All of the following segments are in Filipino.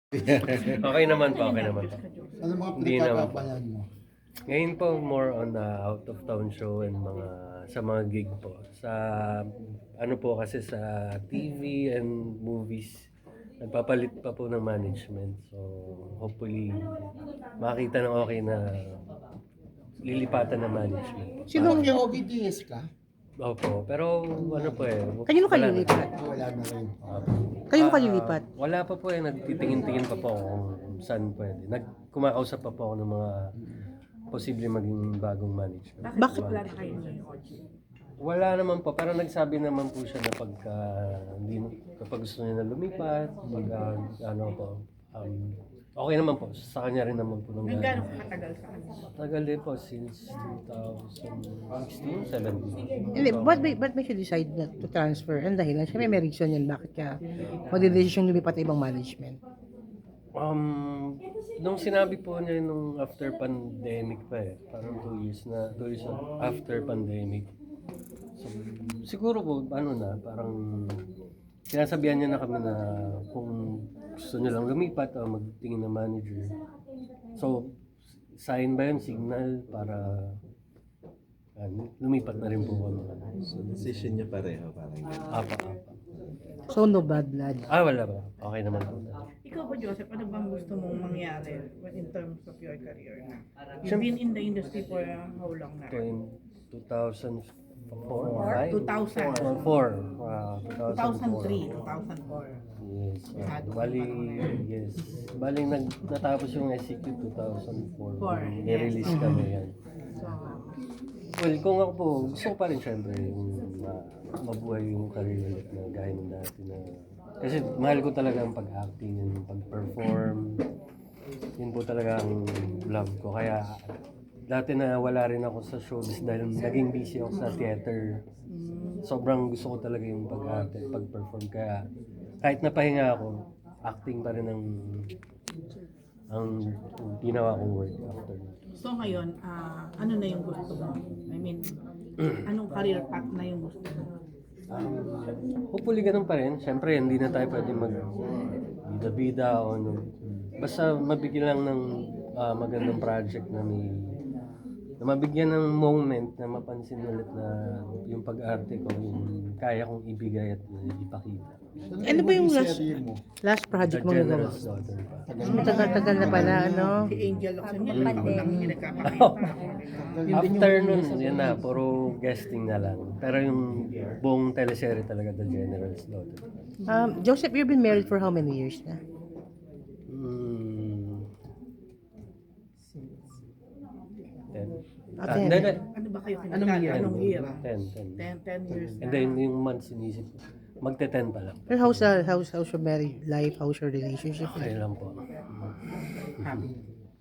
Okay naman po, okay naman po. Ano mga Hindi naman po. pinagkakabayan mo? Ngayon po, more on out of town show and sa mga gig po. Sa ano po kasi sa TV and movies, nagpapalit pa po ng management. So hopefully makita ng okay na lilipatan ng management. Sinong yung OBDS ka? Opo, pero ano po eh. Kanino ka wala na. lilipat? Wala na rin. Kanino ka lilipat? Wala pa po eh, nagtitingin-tingin pa po ako kung saan pwede. Kumakausap pa po ako ng mga posible maging bagong management. Bakit? Wala na kayo ngayon, OG? Wala naman po, pero nagsabi naman po siya na kapag gusto niya na lumipat, ano po, okay naman po, sa kanya rin naman po. Hanggang gano'n katagal sa kanya? Tagal din po, since 2016, 17. Hindi, ba't may siya decide na to transfer? Ang dahilan, siyempre may reason yan bakit ka magdedesisyon lumipat sa ibang management. Nung sinabi po niya nung after pandemic pa eh, parang 2 years after pandemic. So, siguro po, parang sinasabihan niya na kami na kung gusto niya lang lumipat o magtingin ng manager. So, sign ba yun? Signal para lumipat na rin po kami. So, decision niya pareho, parang gano'n. Apa. So, no bad blood. Wala ba? Okay naman po. Ikaw ba, Joseph, ano bang gusto mong mangyari in terms of your career? You've Siyempre- been in the industry for how long na? Ito in 2004, 2000. 2003. 2004. Yes. Bali natapos yung SCQ 2004. Nirelease kami yan. So, Well, kung ako po, gusto ko pa rin syempre yung mabuhay yung career ulit na gaya ng dati na... Kasi mahal ko talaga ang pag-acting, yung pag-perform. Yun po talaga ang love ko. Kaya dati na wala rin ako sa showbiz dahil naging busy ako sa theater. Sobrang gusto ko talaga yung pag-acting, pag-perform. Kaya kahit napahinga ako, acting pa rin ang ginawa kong work after. so ngayon, ano na yung gusto mo? I mean, anong career path na yung gusto mo? Hopefully ganun pa rin. Siyempre, hindi na tayo pwede mag-bida-bida o ano. Basta mabigyan lang ng magandang project na mabigyan ng moment na mapansin ulit na yung pag-arte ko, yung kaya kong ibigay at ipakita. Ano ba yung last The project mo nagawa? General's Daughter pa. Matagal-tagal na pala, ano? Si Angel Locsin niya, ako lang hindi nagkapakita. After nun, yan na, puro guesting na lang. Pero yung buong teleserye talaga, The General's Daughter. Joseph, you've been married for how many years na? Ten. Ten. Hindi. Ano ba kayo kinakita? Anong year? 10. 10 years na. And then yung months inisip ko, magte-10 pa lang. Pero how's your married life? How's your relationship? Okay lang po.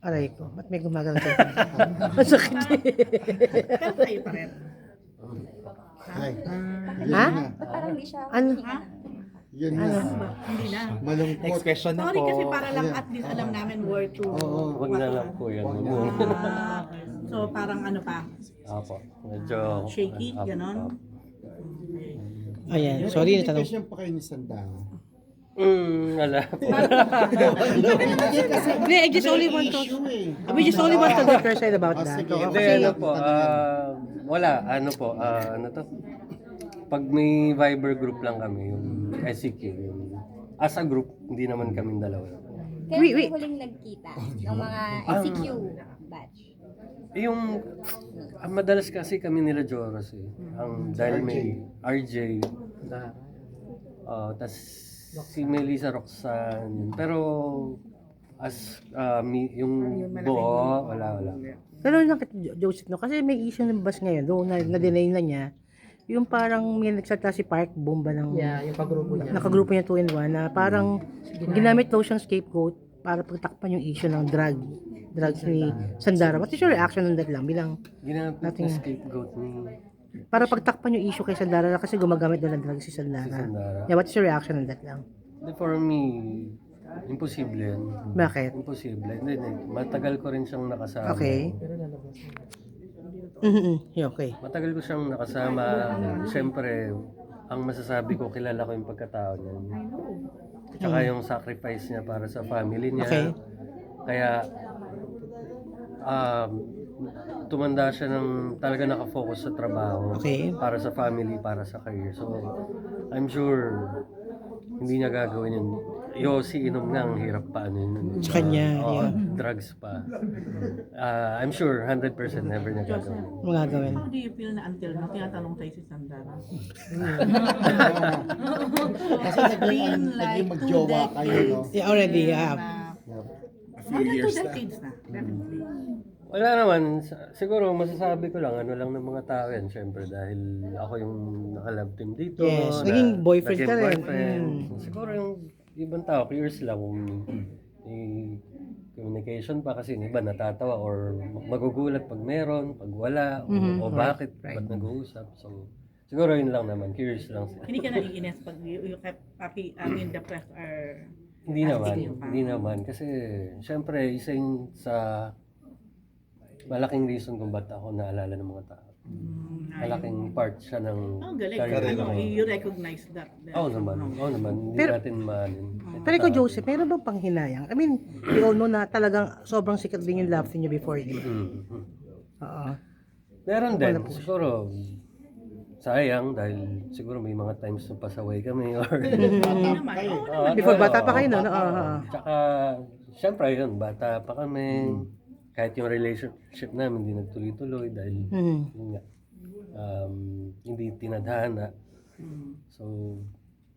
Aray ko, ba't may gumagalaw sa masakit Pero kayo pa rin. Ay, Ha? Parang di siya Ano? Ha? yun na. Hindi na. Malungkot. Next question na Sorry po. kasi para lang at least alam namin where to. Huwag na lang po yan. So parang ano pa, Apo. Medyo... shaky, ganon. Ayan, sorry na tanong. Education pa kayo ni Sandang. Wala po. Hindi, I just only want to... We just only want to get your side about that. Sige. Hindi, ano po. Wala. Ano po. Ano to? Pag may Viber group lang kami, yung SCQ, yung as a group, hindi naman kaming dalawa. Kaya Wait. huling nagkita ng mga SCQ batch. Yung madalas kasi kami nila Joros eh. Dahil may RJ, tas si Melissa Roxanne. Pero yung buo, wala. Pero lang Joseph, no? Kasi may issue ng bus ngayon, doon na-deny na niya. Yung parang may nagsalita si Park Bomba ng yung pagrupo niya. nakagrupo niya 2 in 1 na parang ginamit daw siyang scapegoat para pagtakpan yung issue ng drugs ni Sandara. What is your reaction on that lang? Bilang Ginamit na scapegoat ni para pagtakpan yung issue kay Sandara kasi gumagamit daw ng drugs si Sandara. Sandara. Yeah, what is your reaction on that lang? For me, imposible yan. Bakit? Imposible. Hindi. Matagal ko rin siyang nakasama. Okay. Yeah, okay. Matagal ko siyang nakasama. Siyempre, ang masasabi ko, kilala ko yung pagkatao niya. tsaka yung sacrifice niya para sa family niya. Okay. Kaya um, tumanda siya ng talaga nakafocus sa trabaho, Okay. para sa family, para sa career. So, I'm sure hindi niya gagawin yun. Yossi inom nga, ang hirap pa ano yun. Sa kanya, Oo, yeah. drugs pa. I'm sure 100% never niya gagawin. Mga gawin. How do you feel na until now, tinatanong tayo si Sandara? Kasi naging magjowa kayo, no? Yeah, already, yeah. A few years na. Definitely. Wala naman, siguro masasabi ko lang, ano lang ng mga tao yan, syempre dahil ako yung naka-love team dito. Yes, naging boyfriend naging ka rin. boyfriend. Siguro yung ibang tao, curious lang kung communication pa kasi yung iba natatawa or magugulat pag meron, pag wala, o bakit, ba't nag-uusap. So, siguro yun lang naman, curious lang sila. Hindi ka naiinis pag you kept happy, depressed or... Hindi naman, asking you pa? hindi naman. Kasi, syempre, isa yun sa malaking reason kung ba't ako naalala ng mga tao. Malaking part siya ng Oh, galing. career Ano, ko. you recognize that. Oo naman, hindi Pero- natin maanin. Pero ikaw, Joseph, meron bang panghinayang? I mean, we all know na talagang sobrang sikat din yung love team niyo before, di ba? Oo. Meron din, siguro, sayang dahil siguro may mga times na pasaway kami or... Hindi naman. Oo, Before bata pa kayo, no? Oo. Tsaka, syempre yun, bata pa kami. Kahit yung relationship namin hindi nagtuloy-tuloy dahil yun nga, hindi tinadhana. So,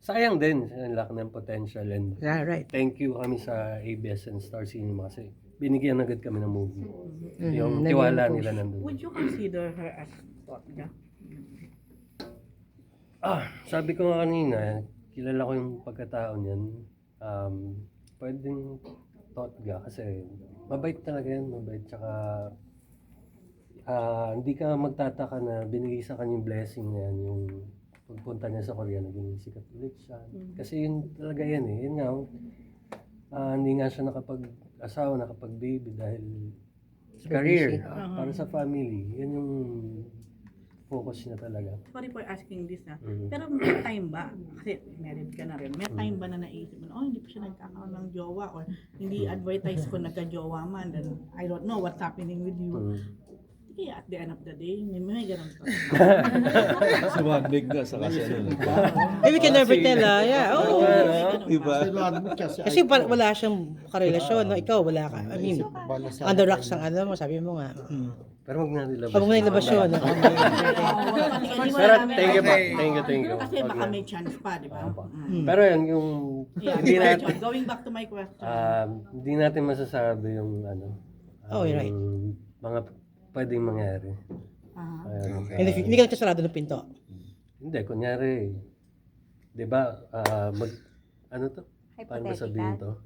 sayang din, ang laki ng potential and Yeah, right. thank you kami sa ABS and Star Cinema kasi binigyan agad kami ng movie. Yung Naging tiwala push. nila nandun. Would you consider her as Totga? Sabi ko nga kanina, kilala ko yung pagkatao niyan. Pwedeng Totga kasi mabait talaga yan, mabait. Tsaka hindi ka magtataka na binigay sa kanya yung blessing na yan, yung pagpunta niya sa Korea, naging sikat ulit siya. Kasi yun talaga yan eh. Yun nga, hindi nga siya nakapag-asawa, nakapag-baby dahil career, para sa family. Yan yung focus niya talaga. Sorry for asking this pero may time ba, kasi married ka na rin, may time ba na naisip mo, hindi pa siya nagkakaroon ng jowa or hindi advertise ko nagka-jowa man, then I don't know what's happening with you. Kaya at the end of the day, may ganun pa. Sumabig na sa kasi ano. Eh, we can never tell, ah. Yeah, oh. Diba? Si Lord kasi Kasi wala siyang karelasyon, no? Ikaw, wala ka. I mean, on the rocks ang ano mo, sabi mo nga. Pero huwag na nilabas. Huwag mo na ilabas yun. no? Pero thank you pa. Thank you. Kasi baka may chance pa, di ba? Pero yan, yung hindi natin, Going back to my question. hindi natin masasabi yung ano, Oh, you're right. yung mga pwedeng mangyari. Hindi ka nagsasarado ng pinto. Hindi, kunyari, di ba, ano to? Paano ba sabihin to?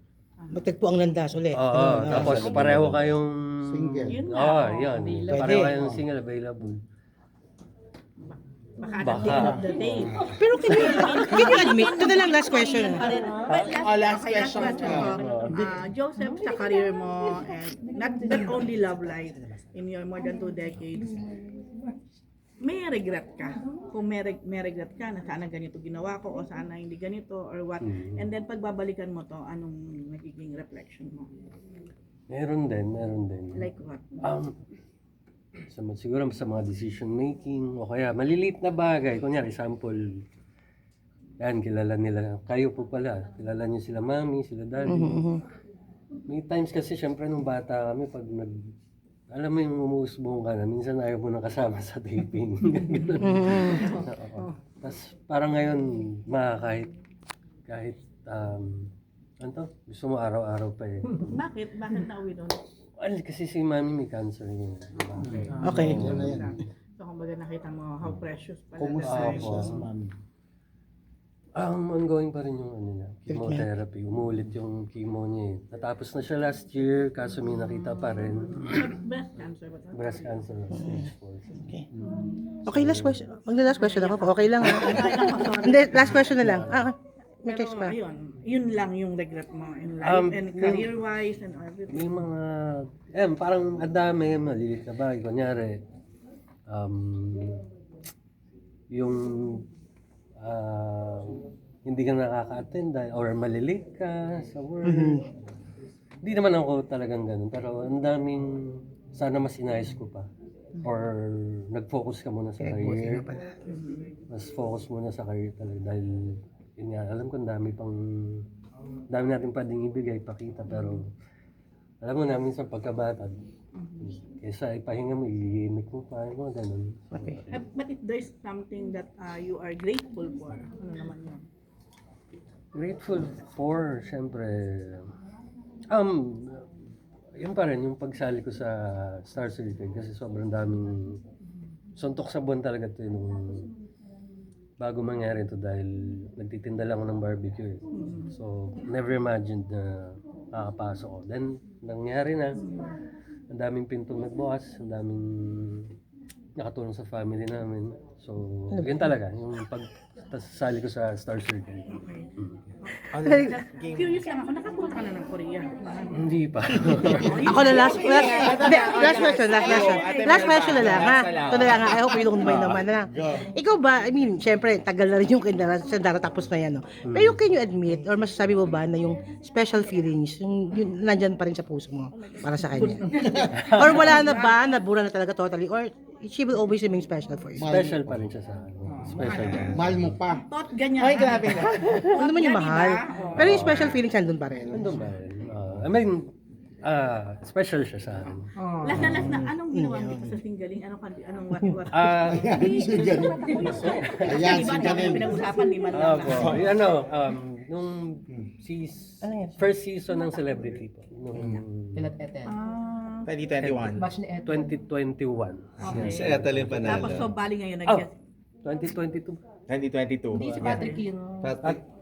Magtagpo ang landas ulit. Oo, tapos pareho kayong... Single. Yun nga. Oo, yan. Pwede. Pareho kayong single available. Baka at the end of the day. Pero can you admit? Ito na lang last question. Last question ko. Joseph, sa career mo, and not only love life, in your more than 2 decades, may regret ka. Kung may regret ka na sana ganito ginawa ko o sana hindi ganito or what. And then pagbabalikan mo to, anong nagiging reflection mo? Meron din. Like what? Siguro sa mga decision making o kaya maliliit na bagay. Kunyari, example, yan, kilala nila. Kayo po pala. Kilala niyo sila mami, sila daddy. May times kasi syempre nung bata kami pag alam mo yung umusbong ka na, minsan ayaw mo na kasama sa taping. Tapos parang ngayon, kahit ano to? Gusto mo araw-araw pa eh. Bakit? Bakit nauwi doon? Well, kasi si mami may cancer yun. Okay. Yan na yan. So, kumbaga nakita mo how precious pala. Kumusta that time. siya sa mami? Ongoing pa rin yung ano niya, chemotherapy. Umulit yung chemo niya eh. Natapos na siya last year, kaso may nakita pa rin. Breast cancer ba? Breast cancer stage 4. Okay. Okay, last question. Magla-last question ako. Okay lang. Hindi, last question na lang. May text Pero pa. ayun, yun lang yung regret mo in life and career-wise and everything. May mga, parang ang dami, maliliit na bagay. Kunyari, yung hindi ka nakaka-attend or malilate ka sa work. Hindi naman ako talagang ganun, pero ang daming, sana mas inayos ko pa. Or nag-focus ka muna sa career. Mas focus muna sa career talaga dahil yun nga, alam ko ang dami natin pwedeng ibigay, pakita, pero alam mo namin sa pagkabata, kaysa ipahinga mo, i-gimmick mo pa, mga ganun. Okay. But if there's something that you are grateful for, ano naman yun? Grateful for, syempre, yun pa rin, yung pagsali ko sa Star Circle kasi sobrang daming suntok sa buwan talaga ito nung bago mangyari ito dahil nagtitinda lang ako ng barbecue. So, never imagined na makakapasok ko. Then, nangyari na. Ang daming pintong nagbukas, ang daming nakatulong sa family namin. So, yun talaga, yung pagsali ko sa Star Circle. Curious lang ako, nakapunta ka na ng Korea? Hindi pa. Ako na last question na lang ha. Ito na lang ha. I hope you don't mind naman na. Ikaw ba, I mean, syempre, tagal na rin yung Sandara tapos na yan, no? Pero can you admit, or masasabi mo ba na yung special feelings, yung nandyan pa rin sa puso mo para sa kanya? Or wala na ba, nabura na talaga totally, or she will always remain special for you? Special pa rin siya sa akin. Special pa rin. Mahal mo pa. Thought ganyan. Ay, grabe na. Ano naman yung mahal? Pero yung special feelings nandun pa rin. Nandun ba rin? I mean, special siya sa akin. Last na, anong ginawa mo dito sa singgaling? Anong what? Ayan, Iba si ang dami Janelle. pinag-usapan, di man lang. Opo. Nung first season ng Celebrity po. Nung 2021. 2021. Okay. Si Etalyn Tapos so Panalo. bali ngayon Oh, nag-guest. 2022. 2022. Patrick Hero.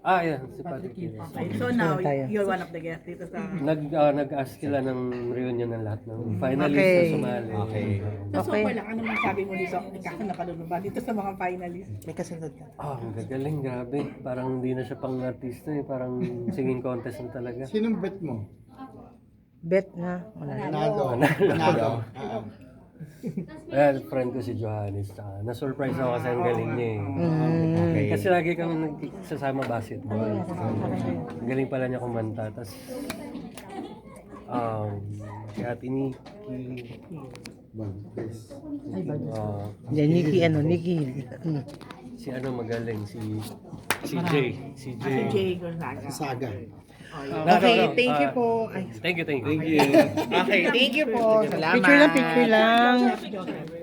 Yeah, si Patrick. Okay, so now you're one of the guests dito sa... Nag-ask sila ng reunion ng lahat ng finalists Okay. na sumali. Okay. So far lang, ano man sabi mo dito? Ikaw napanood ba dito sa mga finalists? May kasunod ka. Ang gagaling, grabe. Parang hindi na siya pang artista eh. Parang singing contest na talaga. Sinong bet mo? Bet na. Wala na. Nanalo. Ayan, friend ko si Johannes. Na-surprise ako kasi ang galing niya eh. Okay. Kasi lagi kami nagsasama basketball. Ang galing pala niya kumanta. Tapos, kaya Tiniki. Yan, Nikki. Si magaling, si Jay. Si Jay. Jay Gonzaga. Saga. Okay, thank you po. Ay, Thank you. Okay, thank you po. Salamat. picture lang. Joseph.